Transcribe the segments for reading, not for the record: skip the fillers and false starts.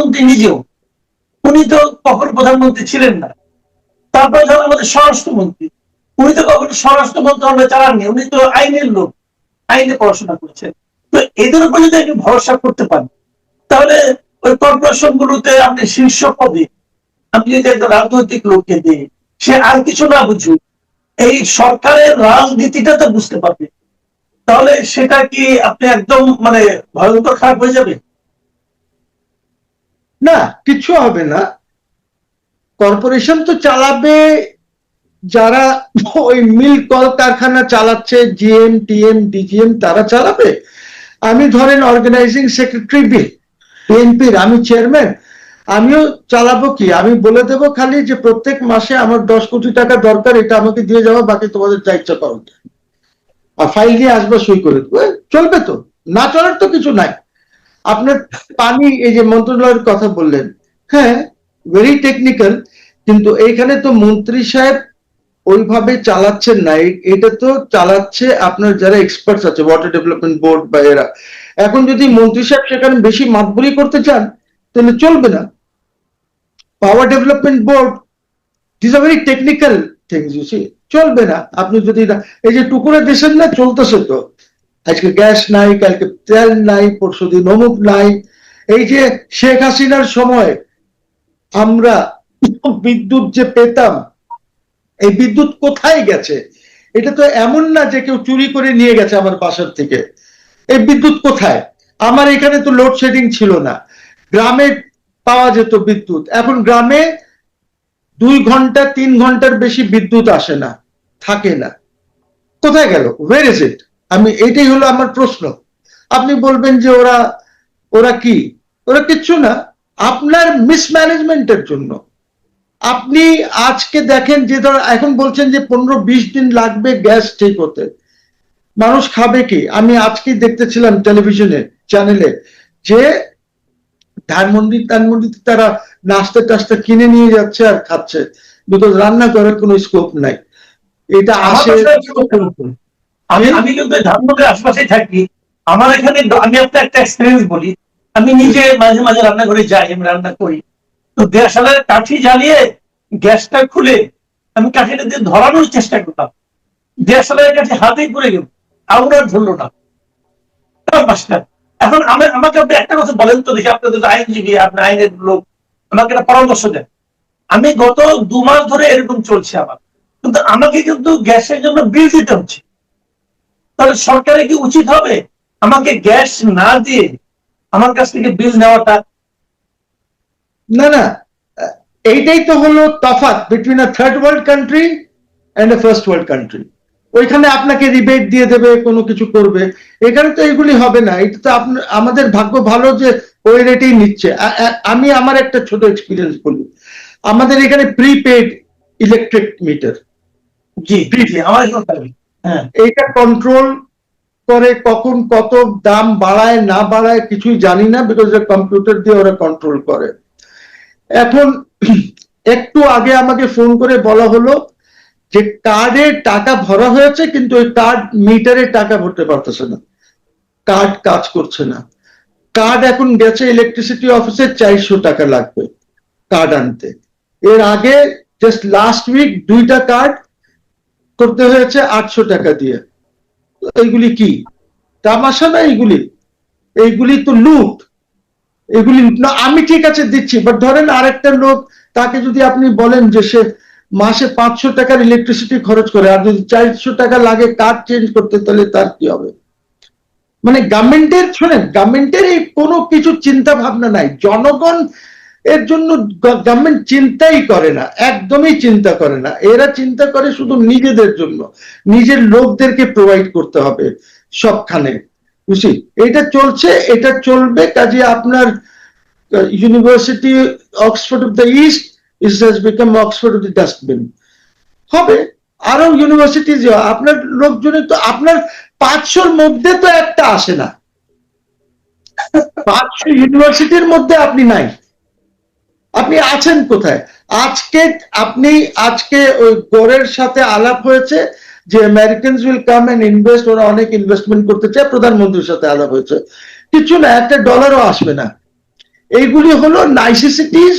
প্রধানমন্ত্রী নিজেও, উনি তো কখনো প্রধানমন্ত্রী ছিলেন না। তারপরে ধরো আমাদের স্বরাষ্ট্রমন্ত্রী, উনি তো কখনো স্বরাষ্ট্র মন্ত্রণালয় চালাননি, উনি তো আইনের লোক, আইনে পড়াশোনা করছেন। তো এদের উপর যদি আপনি ভরসা করতে পারেন, তাহলে ওই কর্পোরেশন গুলোতে আপনি শীর্ষ পদে আপনি যদি একটা রাজনৈতিক লোককে দিয়ে, সে আর কিছু না বুঝুক, এই সরকারের রাজনীতিটা তো বুঝতে পারবে, তাহলে সেটা কি আপনি একদম মানে ভয়ঙ্কর খারাপ হয়ে যাবে? না, কিছু হবে না। কর্পোরেশন তো চালাবে যারা ওই মিল কল কারখানা চালাচ্ছে, জিএম টিএম ডিজিএম, তারা চালাবে। আমি ধরেন অর্গানাইজিং সেক্রেটারি বিএনপির, আমি চেয়ারম্যান, আমিও চালাবো কি? আমি বলে দেব খালি যে প্রত্যেক মাসে আমার 10 কোটি টাকা দরকার, এটা আমাকে দিয়ে যাওয়া, বাকি তোমাদের যা ইচ্ছা করো, আর ফাইল নিয়ে আসবো, সই করে দেবো, চলবে তো? না চলার তো কিছু নাই। আপনার পানি, এই যে মন্ত্রণালয়ের কথা বললেন, হ্যাঁ, ভেরি টেকনিক্যাল, কিন্তু এইখানে তো মন্ত্রী সাহেব ওইভাবে চালাচ্ছেন না, এটা তো চালাচ্ছে আপনার যারা এক্সপার্টস আছে, ওয়াটার ডেভেলপমেন্ট বোর্ড বা এরা। এখন যদি মন্ত্রী সাহেব সেখানে বেশি মাতবরি করতে চান, তাহলে চলবে না। Power development board, this are very technical things, you see, চলবে না। আপনি যদি এই যে টুকুরে দেশের না চলতেছে তো, আজকে গ্যাস নাই, কালকে তেল নাই, পরশুদিন অমুক নাই। এই যে শেখ হাসিনার সময় আমরা বিদ্যুৎ যে পেতাম, এই বিদ্যুৎ কোথায় গেছে? এটা তো এমন না যে কেউ চুরি করে নিয়ে গেছে আমার বাসার থেকে। এই বিদ্যুৎ কোথায়? আমার এখানে তো লোডশেডিং ছিল না, গ্রামে পাওয়া যেত বিদ্যুৎ। এখন গ্রামে 2 ঘন্টা 3 ঘন্টার বেশি বিদ্যুৎ আসে না, থাকে না। কোথায় গেল? ওয়ের ইজ ইট? আমি, এটাই হলো আমার প্রশ্ন। আপনি বলবেন যে ওরা ওরা কি? ওরা কিচ্ছু না, আপনার মিসম্যানেজমেন্টের জন্য। আপনি আজকে দেখেন যে ধর এখন বলছেন যে 15-20 দিন লাগবে গ্যাস ঠিক হতে, মানুষ খাবে কি? আমি আজকে দেখতেছিলাম টেলিভিশনে চ্যানেলে যে ধানমন্ডিতে তারা নাস্তা টাস্তা কিনে নিয়ে যাচ্ছে আর খাচ্ছে, বিকজ রান্না করার কোনো স্কোপ নাই। এটা আসে। আমি আমি কিন্তু ধানমন্ডির আশপাশে থাকি। আমার এখানে আমি আপনার একটা এক্সপিরিয়েন্স বলি। আমি নিজে মাঝে মাঝে রান্নাঘরে যাই, আমি রান্না করি। তো দেশালের কাঠি জ্বালিয়ে গ্যাসটা খুলে আমি কাঠিটা দিয়ে ধরানোর চেষ্টা করতাম, দেশালের কাঠি হাতেই পড়ে গেল, আগুন আর ধরলো না। এখন আমাকে আপনি একটা কথা বলেন তো দেখি, আপনি তো আইনজীবী, আপনি আইনের লোক, আমাকে একটা পরামর্শ দেন। আমি গত 2 মাস ধরে এরকম চলছে আমার, কিন্তু আমাকে কিন্তু গ্যাসের জন্য বিল দিতে হচ্ছে। তাহলে সরকারের কি উচিত হবে আমাকে গ্যাস না দিয়ে আমার কাছ থেকে বিল নেওয়াটা? না না, এইটাই তো হলো তফাৎ between a third world country and a first world country. ওইখানে আপনাকে রিবেট দিয়ে দেবে, কোনো কিছু করবে, এখানে তো এগুলি হবে না। এটা তো আমাদের ভাগ্য ভালো যে ওই রেটেই নিচ্ছে। আমি আমার একটা ছোট এক্সপিরিয়েন্স বলি। আমাদের এখানে প্রিপেড ইলেকট্রিক মিটার, জি জি, আমার হ্যাঁ, এইটা কন্ট্রোল করে কখন কত দাম বাড়ায় না বাড়ায় কিছুই জানি না, বিকজ কম্পিউটার দিয়ে ওরা কন্ট্রোল করে। এখন একটু আগে আমাকে ফোন করে বলা হলো যে কার্ডে টাকা ভরা হয়েছে, কিন্তু ওই কার্ড মিটারে টাকা ভরতে পারতেছে না, কার্ড কাজ করছে না। কার্ড এখন গেছে ইলেকট্রিসিটি অফিসে, 400 টাকা লাগবে কার্ড আনতে। এর আগে জাস্ট লাস্ট উইক 2টা কার্ড করতে হয়েছে 800 টাকা দিয়ে। এইগুলি কি তামাশা না? এইগুলি তো লুট। এগুলি না, আমি ঠিক আছে দিচ্ছি, বাট ধরেন আরেকটা লোক, তাকে যদি আপনি বলেন যে সে মাসে 500 টাকার ইলেকট্রিসিটি খরচ করে, আর যদি 400 টাকা লাগে কার্ড চেঞ্জ করতে, তাহলে তার কি হবে? মানে গভর্নমেন্টের, শোনেন, গভর্নমেন্টের এই কোনো কিছু চিন্তা ভাবনা নাই। জনগণ এর জন্য গভর্নমেন্ট চিন্তাই করে না, একদমই চিন্তা করে না। এরা চিন্তা করে শুধু নিজেদের জন্য, নিজের লোকদেরকে প্রোভাইড করতে হবে সবখানে, বুঝছি? এটা চলছে, এটা চলবে। কাজে আপনার university Oxford of the east is has become Oxford of the dustbin হবে। আরো ইউনিভার্সিটি, আপনার লোকজনের তো, আপনার 500-র মধ্যে তো একটা আসে না, 500 ইউনিভার্সিটির মধ্যে আপনি নাই, আপনি আছেন কোথায়? আজকে ওই গোরের সাথে আলাপ হয়েছে যে Americans will come and invest, ওরা অনেক ইনভেস্টমেন্ট করতে চায়, প্রধানমন্ত্রীর সাথে আলাপ হয়েছে, কিছু না, একটা ডলারও আসবে না। এইগুলি হলো নাইসিসিটিস।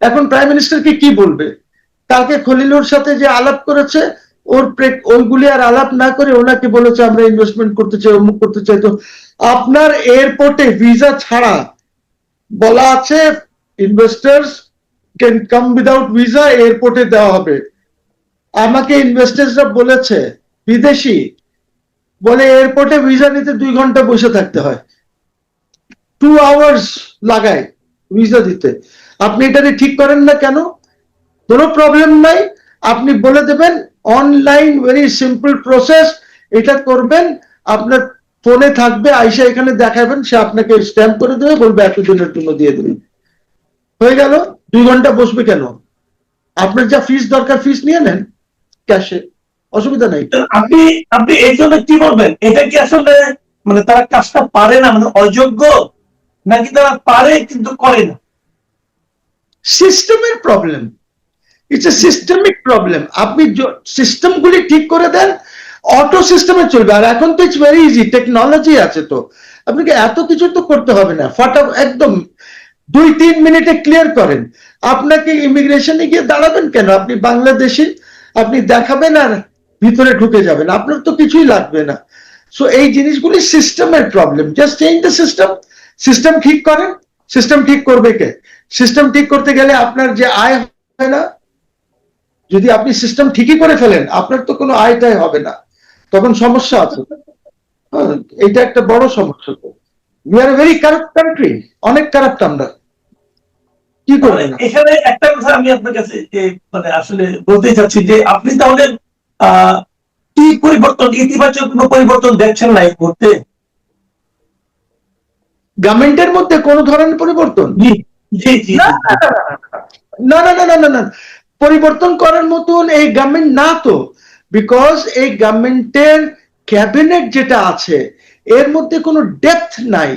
এখন প্রাইম মিনিস্টারকে কি বলবে? কালকে খলিলুর সাথে যে আলাপ করেছে, ওইগুলি আর আলাপ না করে ওনাকে বলেছে আমরা ইনভেস্টমেন্ট করতে চাই, অমুক করতে চাই। তো আপনার এয়ারপোর্টে ভিসা ছাড়া বলা আছে investors can come without visa, এয়ারপোর্টে দেওয়া হবে। আমাকে ইনভেস্টার্সরা বলেছে বিদেশি বলে এয়ারপোর্টে ভিসা নিতে 2 ঘন্টা বসে থাকতে হয়, 2 আওয়ার্স লাগায় ভিসা দিতে। আপনি এটা ঠিক করেন না কেন? কোনো প্রবলেম নাই, আপনি বলে দেবেন অনলাইন ভেরি সিম্পল প্রসেস, এটা করবেন, আপনার ফোনে থাকবে, আইসা এখানে দেখাবেন, সে আপনাকে স্ট্যাম্প করে দেবে, বলবে এতদিনের জন্য দিয়ে দেবেন, হয়ে গেল। 2 ঘন্টা বসবে কেন? আপনার যা ফিস দরকার ফিস নিয়ে নেন ক্যাশে, অসুবিধা নেই। আপনি আপনি এই জন্য কি বলবেন? এটা কি আসলে মানে তারা কাজটা পারে না, মানে অযোগ্য, নাকি তারা পারে কিন্তু করে না? সিস্টেমের problem, it's a systemic problem. আপনি সিস্টেমগুলি ঠিক করে দেন, অটো সিস্টেমে চলবে। আর এখন তো ইটস ভেরি ইজি, টেকনোলজি আছে, তো আপনাকে এত কিছু তো করতে হবে না, একদম 2-3 মিনিটে ক্লিয়ার করেন। আপনাকে ইমিগ্রেশনে গিয়ে দাঁড়াবেন কেন? আপনি বাংলাদেশি, আপনি দেখাবেন আর ভিতরে ঢুকে যাবেন, আপনার তো কিছুই লাগবে না। সো এই জিনিসগুলি সিস্টেমের problem, just change the system. System ঠিক করেন, সিস্টেম ঠিক করবে কে? সিস্টেম ঠিক করতে গেলে আপনার যে আয় হয় না, যদি আপনি সিস্টেম ঠিকই করে ফেলেন আপনার তো কোনো আয়টাই হবে না, তখন সমস্যা আছে। এটা একটা বড় সমস্যা। তো we are a very corrupt country, অনেক কারাপ্ট আমরা, কি করবেন? এখানে একটা কথা আমি আপনার কাছে মানে আসলে বলতে চাচ্ছি যে আপনি তাহলে আহ কি পরিবর্তন, ইতিবাচক কোনো পরিবর্তন দেখছেন না এই মুহূর্তে? গভর্নমেন্টের মধ্যে কোন ধরনের পরিবর্তন? জি জি জি। না না না না না না না, পরিবর্তন করার মতন এই গভর্নমেন্ট না তো, বিকজ এই গভর্নমেন্টের ক্যাবিনেট যেটা আছে এর মধ্যে কোনো ডেপথ নাই,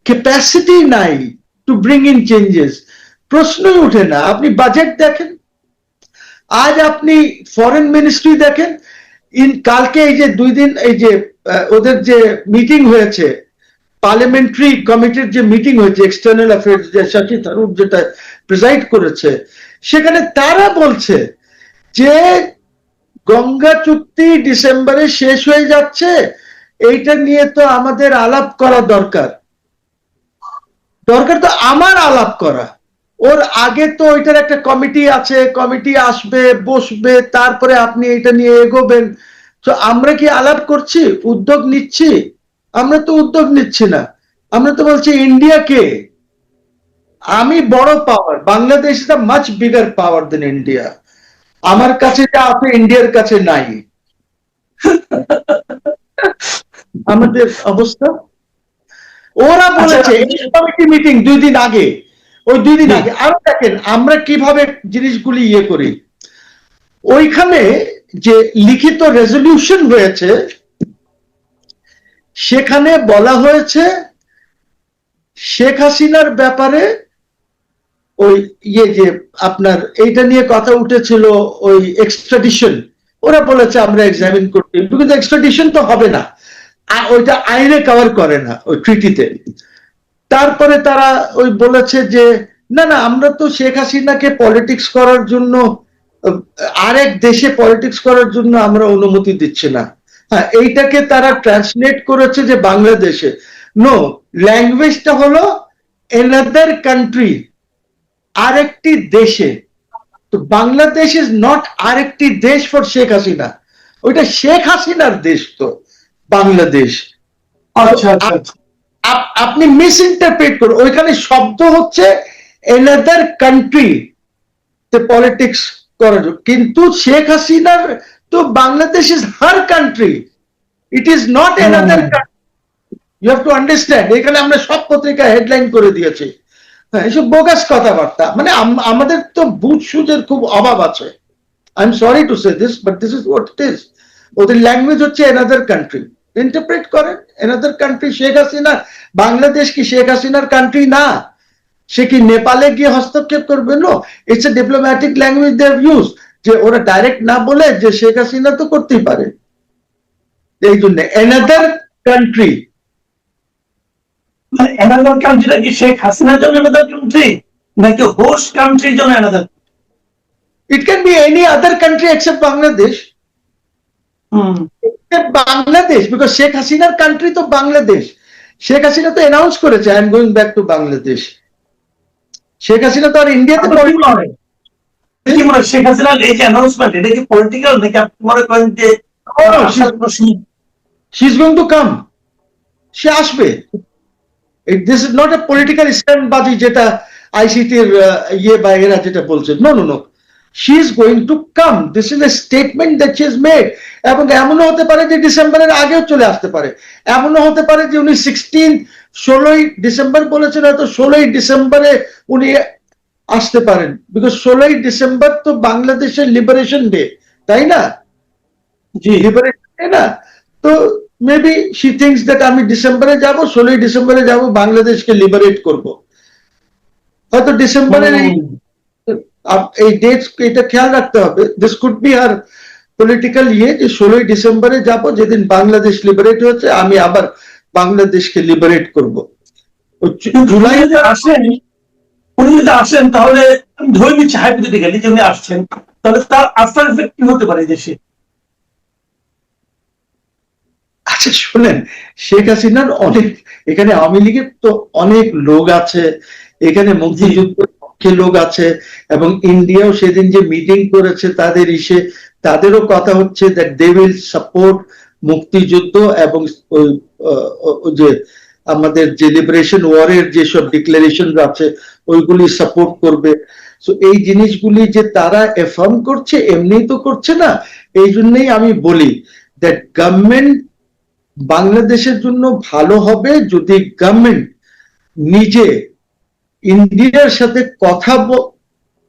ক্যাপাসিটি নাই টু ব্রিং ইন চেঞ্জেস। প্রশ্নই ওঠে না। আপনি বাজেট দেখেন, আজ আপনি ফরেন মিনিস্ট্রি দেখেন, কালকে এই যে 2 দিন এই যে ওদের যে মিটিং হয়েছে, পার্লামেন্টারি কমিটির যে মিটিং হয়েছে, এক্সটার্নাল অ্যাফেয়ার্স যে শশী থারুর যেটা প্রেসাইড করেছে, সেখানে তারা বলছে যে গঙ্গা চুক্তি ডিসেম্বরে শেষ হয়ে যাচ্ছে, এইটা নিয়ে তো আমাদের আলাপ করা দরকার। দরকার তো আমার আলাপ করা, ওর আগে তো ওইটার একটা কমিটি আছে, কমিটি আসবে বসবে, তারপরে আপনি এটা নিয়ে এগোবেন। তো আমরা কি আলাপ করছি, উদ্যোগ নিচ্ছি? আমরা তো উদ্যোগ নিচ্ছি না, আমরা তো বলছি ইন্ডিয়াকে আমি বড় power, Bangladesh is a much bigger power than India, আমার কাছে যা আছে ইন্ডিয়ার কাছে নাই। আমাদের অবস্থা ওরা বলেছে কমিটি মিটিং 2 দিন আগে, ওই 2 দিন আগে। আরো দেখেন আমরা কিভাবে জিনিসগুলি ইয়ে করি। ওইখানে যে লিখিত রেজলিউশন হয়েছে সেখানে বলা হয়েছে শেখ হাসিনার ব্যাপারে ওই ইয়ে যে আপনার এইটা নিয়ে কথা উঠেছিল, ওই এক্সট্রাডিশন, ওরা বলেছে আমরা এক্সামিন করতে, কিন্তু এক্সট্রাডিশন তো হবে না, ওইটা আইনে কভার করে না ওই ট্রিটিতে। তারপরে তারা ওই বলেছে যে না না আমরা তো শেখ হাসিনাকে পলিটিক্স করার জন্য, আরেক দেশে পলিটিক্স করার জন্য আমরা অনুমতি দিচ্ছি না। হ্যাঁ, এইটাকে তারা ট্রান্সলেট করেছে যে বাংলাদেশে। নো, ল্যাঙ্গুয়েজটা হলো এনাদার কান্ট্রি, আরেকটি দেশে। তো বাংলাদেশ ইজ নট আরেকটি দেশ ফর শেখ হাসিনা, ওইটা শেখ হাসিনার দেশ তো বাংলাদেশ। আচ্ছা আচ্ছা, আপনি মিস ইন্টারপ্রেট করুন, ওইখানে শব্দ হচ্ছে এনাদার কান্ট্রি তে পলিটিক্স করার, কিন্তু শেখ হাসিনার তো Bangladesh is her country, it is not another country. You have to understand. এখানে আমরা সব পত্রিকা হেডলাইন করে দিয়েছি। হ্যাঁ, এসব বোগাস কথাবার্তা, মানে আমাদের তো বুঝ সুঝের খুব অভাব আছে। I am sorry to say this, but this is what it is. ওদের ল্যাঙ্গুয়েজ হচ্ছে এনাদার কান্ট্রি, ইন্টারপ্রেট করেন এনাদার কান্ট্রি। শেখ হাসিনা, বাংলাদেশ কি শেখ হাসিনার কান্ট্রি না? সে কি নেপালে গিয়ে হস্তক্ষেপ করবে? No, it's a diplomatic language they have use, যে ওরা ডাইরেক্ট না বলে যে শেখ হাসিনা তো করতেই পারে, এই জন্য এনাদার কান্ট্রি। অ্যানাদার কান্ট্রিটা কি শেখ হাসিনার জন্য অ্যানাদার কান্ট্রি, নাকি হোস্ট কান্ট্রির জন্য another? It can be any other country except Bangladesh. Except Bangladesh, because Sheikh Hasina's country তো বাংলাদেশ। শেখ হাসিনা তো অ্যানাউন্স করেছে I am going back to Bangladesh. Sheikh Hasina তো আর ইন্ডিয়াতে কি মনে হয় শেখ হাসিনার এই যে অ্যানাউন্সমেন্ট, এটা কি পলিটিক্যাল, নাকি আপনি মনে করেন যে she is going to come, সে আসবে। This is not a political স্ট্যান্ডবাজি যেটা আইসিটির ইয়ে বা এরা যেটা বলছে। No no no, she is going to come, this is a statement that she is made. এবং এমনও হতে পারে যে ডিসেম্বরের আগেও চলে আসতে পারে, এমনও হতে পারে যে উনি 16ই ডিসেম্বর বলেছেন, হয়তো 16ই ডিসেম্বরে উনি আসতে পারেন, বিকজ 16ই ডিসেম্বর তো বাংলাদেশের লিবারেশন ডে, তাই না? জি, লিবারেশন ডে না? তো মেবি শি থিংকস দ্যাট আমি ডিসেম্বরে যাব, 16ই ডিসেম্বরে যাব, বাংলাদেশকে লিবারেট করব। হয়তো ডিসেম্বরের এই ডেট, এটা খেয়াল রাখতে হবে। This could be a political ইয়ে, যে 16ই ডিসেম্বরে যাব, যেদিন বাংলাদেশ লিবারেট হয়েছে আমি আবার বাংলাদেশকে লিবারেট করব। জুলাই যদি আসেন, উনি যদি আসেন তাহলে আমি ধরে নিচ্ছি হাইপোথেটিক্যালি যে উনি আসছেন, তাহলে তার আফটার এফেক্ট কি হতে পারে দেশে? আচ্ছা শুনেন, শেখ হাসিনার অনেক, এখানে আওয়ামী লীগের তো অনেক লোক আছে, এখানে মুক্তিযুদ্ধের পক্ষে লোক আছে, এবং ইন্ডিয়াও সেদিন যে মিটিং করেছে তাদের তাদেরও কথা হচ্ছে দ্যাট দে উইল সাপোর্ট মুক্তিযুদ্ধ, এবং যে আমাদের যে লিবারেশন ওয়ারের যেসব ডিক্লারেশন আছে ওইগুলি সাপোর্ট করবে। সো এই জিনিসগুলি যে তারা এফার্ম করছে, এমনি তো করছে না। এই জন্যই আমি বলি দ্যাট গভর্নমেন্ট বাংলাদেশের জন্য ভালো হবে যদি গভর্নমেন্ট নিজে ইন্ডিয়ার সাথে কথা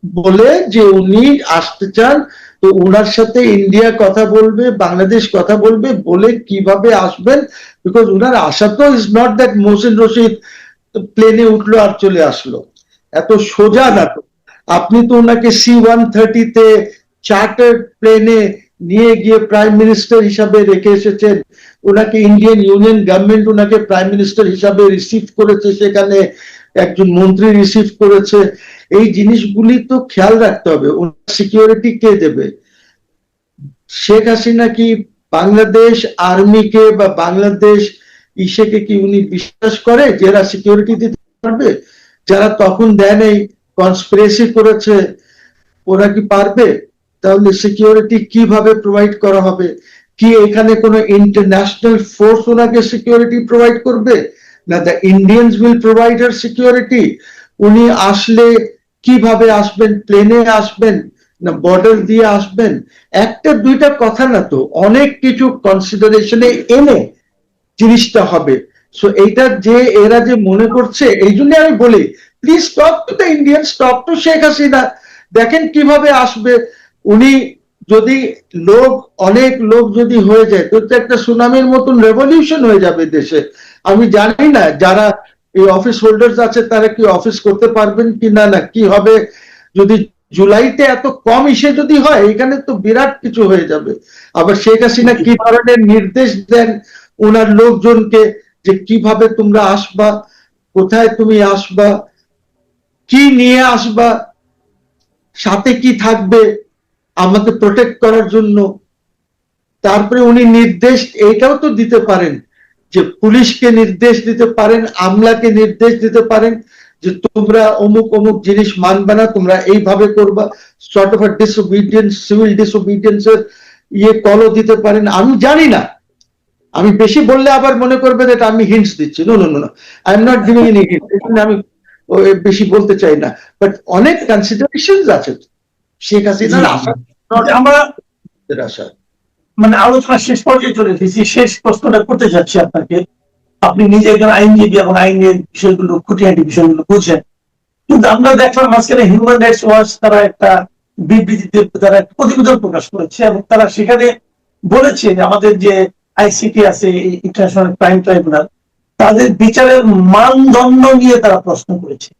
বলে যে উনি আসতে চান, তো ওনার সাথে ইন্ডিয়া কথা বলবে, বাংলাদেশ কথা বলবে, বলে কিভাবে আসবেন। বিকজ ওনার আশা তো is not that Mohsin Rashid প্লেনে উঠলো আর চলে আসলো, এত সোজা না তো। আপনি তো ওনাকে C-130-তে চার্টার্ড প্লেনে নিয়ে গিয়ে প্রাইম মিনিস্টার হিসাবে রেখে এসেছেন, ওনাকে ইন্ডিয়ান ইউনিয়ন গভর্নমেন্ট ওনাকে প্রাইম মিনিস্টার হিসাবে রিসিভ করেছে, সেখানে একজন মন্ত্রী রিসিভ করেছে। এই জিনিসগুলি তো খেয়াল রাখতে হবে। ওনার সিকিউরিটি কে দেবে? শেখ হাসিনা কি বাংলাদেশ আর্মিকে বা বাংলাদেশ ইসেকে কি উনি বিশ্বাস করে যারা সিকিউরিটি দিতে পারবে? যারা তখন দেয় নেই, কনস্পিরেসি করেছে, ওরা কি পারবে? তাহলে সিকিউরিটি কিভাবে প্রোভাইড করা হবে? কি এখানে কোনো ইন্টারন্যাশনাল ফোর্স ওনাকে সিকিউরিটি প্রোভাইড করবে, না the Indians will provide her security? উনি আসলে কিভাবে আসবেন? প্লেনে আসবেন না বর্ডার দিয়ে আসবেন? একটা দুইটা কথা না তো, অনেক কিছু কনসিডারেশনে এনে জিনিসটা হবে। সো এইটা যে এরা যে মনে করছে, এই জন্য আমি বলি please talk to the Indian, talk to Sheikh Hasina, দেখেন কিভাবে আসবে উনি। যদি অনেক লোক যদি হয়ে যায় তো একটা সুনামির মতন রেভলিউশন হয়ে যাবে দেশে। আমি জানি না যারা এই অফিস হোল্ডার্স আছে তারা কি অফিস করতে পারবেন কি না, না কি হবে যদি জুলাইতে এত কম ইসে যদি হয়, এখানে তো বিরাট কিছু হয়ে যাবে। আবার শেখ হাসিনা কি ধরনের নির্দেশ দেন ওনার লোকজনকে যে কিভাবে তোমরা আসবা, কোথায় তুমি আসবা, কি নিয়ে আসবা, সাথে কি থাকবে আমাকে প্রোটেক্ট করার জন্য। তারপরে উনি নির্দেশ এটাও তো দিতে পারেন যে পুলিশকে নির্দেশ দিতে পারেন, আমলাকে নির্দেশ দিতে পারেন যে তোমরা অমুক অমুক জিনিস মানবে না, তোমরা এইভাবে করবা। সর্ট অফ ডিসওবিডিয়েন্স, সিভিল ডিসওবিডিয়েন্সের ইয়ে কলও দিতে পারেন। আমি জানি না, আমি বেশি বললে আবার মনে করবে যে আমি হিন্টস দিচ্ছি। No no no, I am not giving any hint, আমি বেশি বলতে চাই না। বাট অনেক কনসিডারেশনস আছে শেখ হাসিনার আশা, আমরা আশা। মানে আলোচনা শেষ পর্যায়ে চলে এসেছি। শেষ প্রশ্নটা করতে যাচ্ছি আপনাকে। আপনি নিজে একজন আইনজীবী এবং আইনের বিষয়গুলো, খুঁটিনাটি বিষয়গুলো বুঝেন, কিন্তু আমরা দেখলাম মাঝখানে হিউম্যান রাইটস ওয়াচ তারা একটা বিবৃতিতে তারা একটা প্রতিবেদন প্রকাশ করেছে, এবং তারা সেখানে বলেছে যে আমাদের যে আইসিটি আছে, ইন্টারন্যাশনাল ক্রাইম ট্রাইব্যুনাল, তাদের বিচারের মানদণ্ড নিয়ে তারা প্রশ্ন করেছে।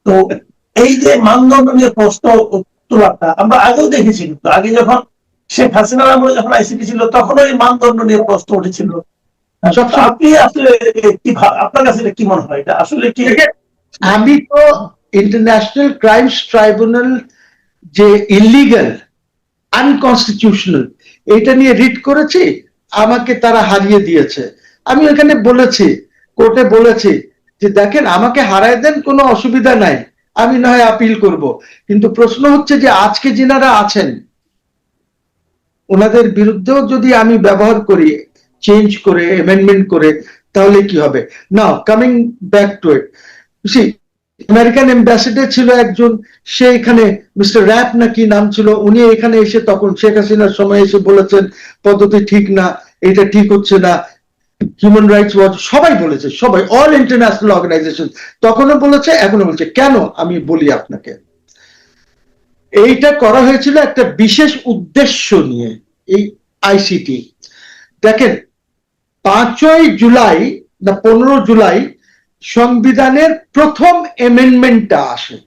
তো এই যে মানদণ্ড নিয়ে প্রশ্ন তোলাটা আমরা আগেও দেখেছি, কিন্তু আগে যখন শেখ হাসিনার আমলে যখন আইসিটি ছিল তখন এই মানদণ্ড নিয়ে প্রশ্ন উঠেছিল। সবসময় আপনি আসলে আপনার কাছে এটা কি মনে হয়, এটা আসলে কি? আমি তো ইন্টারন্যাশনাল ক্রাইমস ট্রাইব্যুনাল যে ইলিগাল, আনকনস্টিটিউশনাল, এটা নিয়ে রিট করেছি, আমাকে তারা হারিয়ে দিয়েছে। আমি এখানে বলেছি, কোর্টে বলেছি যে দেখেন আমাকে হারায় দেন, কোনো অসুবিধা নাই, আমি না হয় আপিল করব, কিন্তু প্রশ্ন হচ্ছে যে আজকে যিনারা আছেন ওনাদের বিরুদ্ধেও যদি আমি ব্যবহার করি চেঞ্জ করে, অ্যামেন্ডমেন্ট করে, তাহলে কি হবে? নাও coming back to it, American ambassador ছিল একজন, সে এখানে মিস্টার র্যাপ না কি নাম ছিল, উনি এখানে এসে তখন শেখ হাসিনার সময় এসে বলেছেন পদ্ধতি ঠিক না, এটা ঠিক হচ্ছে না, হিউম্যান রাইটস ওয়াচ সবাই বলেছে, সবাই, অল ইন্টারন্যাশনাল অর্গানাইজেশন তখনও বলেছে, এখনো বলছে। কেন? আমি বলি আপনাকে, এইটা করা হয়েছিল একটা বিশেষ উদ্দেশ্য নিয়ে। এই আইসিটি, দেখেন 5ই জুলাই না 15 জুলাই সংবিধানের প্রথম এমেন্ডমেন্টটা আসে,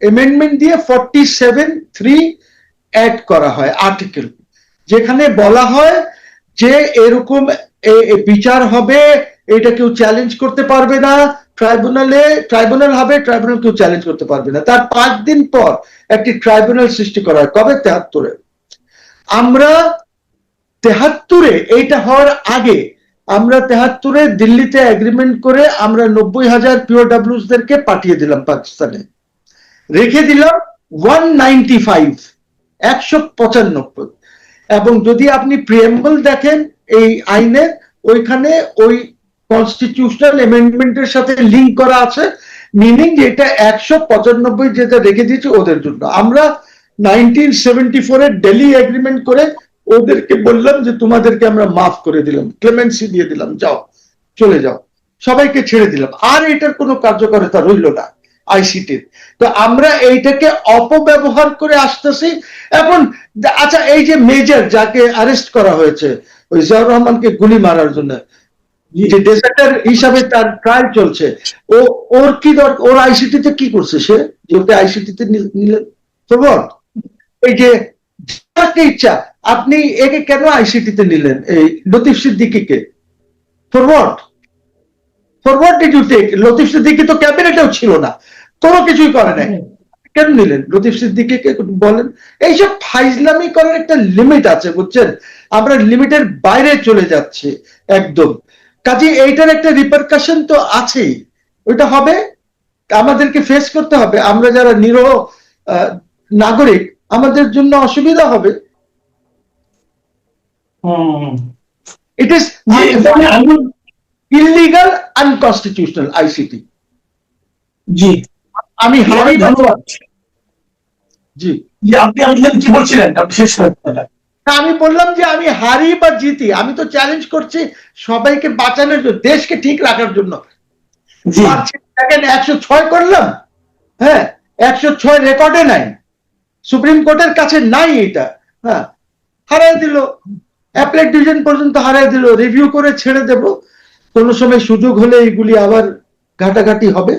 এমেন্ডমেন্ট দিয়ে 47(3) অ্যাড করা হয় আর্টিকেল, যেখানে বলা হয় যে এরকম বিচার হবে, এটা কেউ চ্যালেঞ্জ করতে পারবে না, ট্রাইব্যুনাল হবে, ট্রাইব্যুনাল কেউ চ্যালেঞ্জ করতে পারবে না। তার 5 দিন পর একটি ট্রাইব্যুনাল সৃষ্টি করা হয়, কবে? 73-এ। আমরা 73-এ, এইটা হওয়ার আগে আমরা 73-এ দিল্লিতে এগ্রিমেন্ট করে আমরা 90,000 পিওডব্লিউস দেরকে পাঠিয়ে দিলাম পাকিস্তানে, রেখে দিলাম 195 এবং যদি আপনি প্রিএম্বল দেখেন এই আইনের, ওইখানে ওই কনস্টিটিউশনাল অ্যামেন্ডমেন্টের সাথে লিঙ্ক করা আছে, মিনিং যে এটা 195 যেটা রেখে দিয়েছে ওদের জন্য। আমরা 1974-এর দিল্লি এগ্রিমেন্ট করে ওদেরকে বললাম যে তোমাদেরকে আমরা মাফ করে দিলাম, ক্লেমেন্সি দিয়ে দিলাম, যাও চলে যাও, সবাইকে ছেড়ে দিলাম, আর এটার কোনো কার্যকারিতা রইল না আইসিটির। তো আমরা এইটাকে অপব্যবহার করে আসতেছি এখন। আচ্ছা, এই যে মেজর যাকে অ্যারেস্ট করা হয়েছে ওই জিয়াউর রহমানকে গুলি মারার জন্য, যে ডেজার্টার হিসাবে তার ট্রায়াল চলছে, ওর কি দরকার? ওর আইসিটিতে কি করছে সে, যে ওকে আইসিটিতে নিলেন? এই যে ইচ্ছা, আপনি একে কেন আইসিটিতে নিলেন? এই লতিফ সিদ্দিকীকে for what did you take? Latif Siddiqui তো ক্যাবিনেটেও ছিল না, কোনো কিছুই করে নাই, কেন নিলেন লতিফ সিদ্দিকীকে? বলেন। এইসব ফাইজলামি করার একটা লিমিট আছে, বুঝছেন? আমরা লিমিটের বাইরে চলে যাচ্ছি একদম। কাজে এইটার একটা রিপারকাশন তো আছেই, ওইটা হবে, আমাদেরকে ফেস করতে হবে। আমরা যারা নিরহ নাগরিক, আমাদের জন্য অসুবিধা হবে। It is illegal, unconstitutional ICT. জি, আমি ধন্যবাদ। জি, আপনি কি বলছিলেন? আপনি শেষ করেন। আমি বললাম যে আমি হারি বা জিতি, আমি তো চ্যালেঞ্জ করছি সবাইকে বাঁচানোর জন্য, দেশকে ঠিক রাখার জন্য। দেখেন 106 করলাম, হ্যাঁ 106 রেকর্ডে নাই, সুপ্রিম কোর্টের কাছে নাই এটা, হ্যাঁ হারাই দিল, অ্যাপেলেট ডিভিশন পর্যন্ত হারাই দিল, রিভিউ করে ছেড়ে দেব, কোনো সময় সুযোগ হলে এইগুলি আবার ঘাটাঘাটি হবে।